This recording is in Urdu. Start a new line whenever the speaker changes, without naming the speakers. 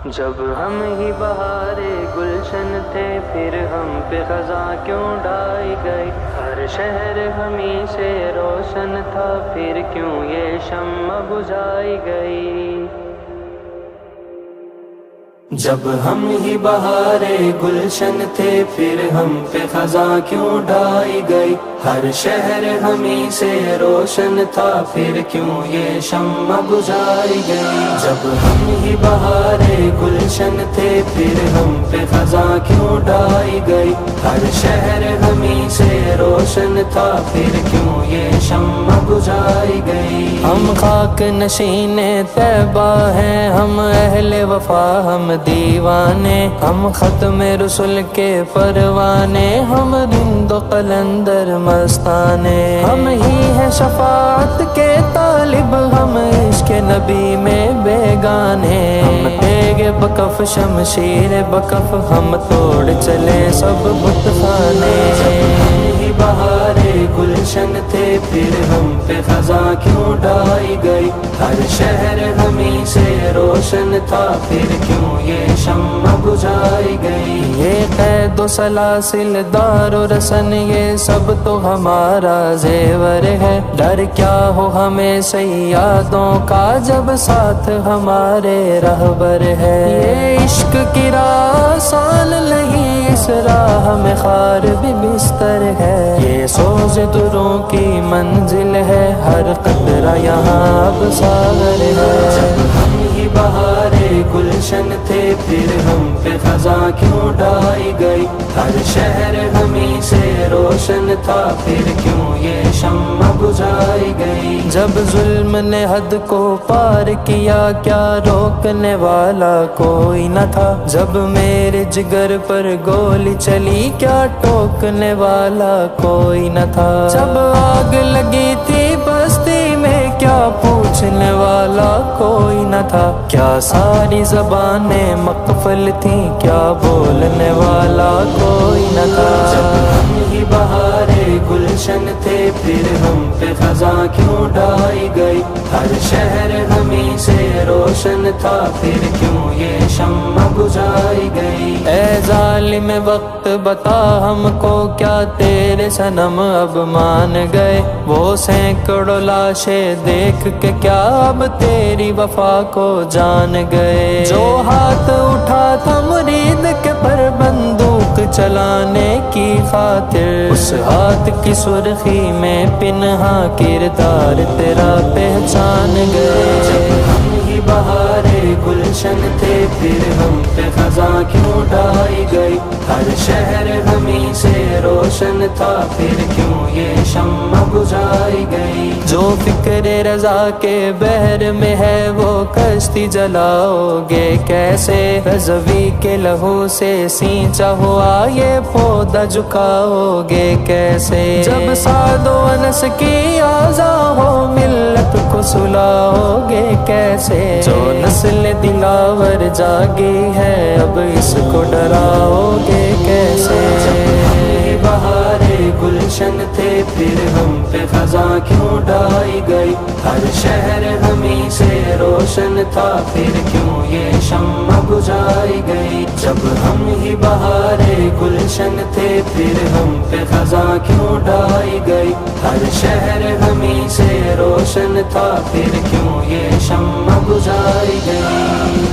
جب ہم ہی بہارے گلشن تھے پھر ہم پہ خزاں کیوں ڈھائی گئی، ہر شہر ہمیں سے روشن تھا پھر کیوں یہ شمع بجھائی گئی۔ جب ہم ہی بہارے گلشن تھے پھر ہم پہ خزاں کیوں ڈھائی گئی، ہر شہر ہمیں سے روشن تھا پھر کیوں یہ شمع بجھائی گئی۔ جب ہم ہی بہارے گلشن تھے پھر ہم پہ خزاں کیوں ڈھائی گئی، ہر شہر ہمیں سے روشن تھا پھر کیوں یہ شمع بجھائی گئی۔ ہم خاک نشین طیبہ ہیں، ہم اہل وفا ہم دیوانے، ہم ختم رسل کے پروانے، ہم رند و قلندر مستانے، ہم ہی ہیں شفاعت کے طالب، ہم عشق نبی میں بیگانے، ہم تیغ بکف شمشیر بکف، ہم توڑ چلے سب بت خانے۔ بہارے گلشن تھے پھر ہم پہ خزاں کیوں ڈھائی گئی، ہر شہر ہمیں سے روشن تھا پھر کیوں یہ شمع بجھائی گئی۔ یہ قید و سلاسل دار و رسن یہ سب تو ہمارا زیور ہے، ڈر کیا ہو ہمیں سیادوں کا جب ساتھ ہمارے رہبر ہے۔ یہ عشق کی راہ آسان نہیں، اس راہ میں خار بھی بستر ہے، یہ سوز دروں کی منزل ہے، ہر قطرہ یہاں اب ساغر ہے۔ جب ہم ہی بہارے گلشن تھے پھر ہم پہ خزاں کیوں ڈھائی گئی، ہر شہر ہمیں سے روشن تھا پھر کیوں یہ شمع بجھائی گئی۔ جب ظلم نے حد کو پار کیا کیا روکنے والا کوئی نہ تھا، جب میرے جگر پر گولی چلی کیا ٹوکنے والا کوئی نہ تھا، جب آگ لگی تھی بستی میں کیا پوچھنے والا کوئی نہ تھا، کیا ساری زبانیں مقفل تھیں کیا بولنے والا کوئی نہ تھا۔ جب ہم ہی بہارے گلشن تھے پھر ہم پہ خزاں کیوں ڈھائی گئی، ہر شہر ہمیں سے روشن تھا پھر کیوں یہ شمع بجھائی گئی۔ اے ظالم وقت بتا ہم کو کیا تیرے صنم اب مان گئے، وہ سینکڑوں لاشیں دیکھ کے کیا اب تیری وفا کو جان گئے، جو ہاتھ اٹھا تھا مرید کے پر بندوق چلانے کی خاطر، اس ہاتھ کی سرخی میں پنہاں کردار تیرا پہچان گئے۔ جب ہم ہی بہارے گلشن تھے پھر ہم پہ خزاں کیوں ڈھائی گئی، ہر شہر ہمیں سے روشن تھا پھر کیوں یہ شمع بجھائی گئی۔ جو فکر رضا کے بحر میں ہے وہ کشتی جلاؤ گے کیسے، رضوی کے لہو سے سینچا ہوا یہ پودا جھکاؤ گے کیسے، جب سعد و انس کی آزاں ہو ملت کو سلاؤ گے کیسے، جو نسل دلاور جاگی ہے اب اس کو ڈراؤ گے کیسے۔ بہارے گلشن تھے پھر ہم پہ خزاں کیوں ڈھائی گئی، ہر شہر ہمیں سے روشن تھا پھر کیوں یہ شمع بجھائی گئی۔ جب ہم ہی بہارے گلشن تھے پھر ہم پہ خزاں کیوں ڈھائی گئی، ہر شہر ہمیں سے روشن تھا پھر کیوں یہ شمع بجھائی گئی۔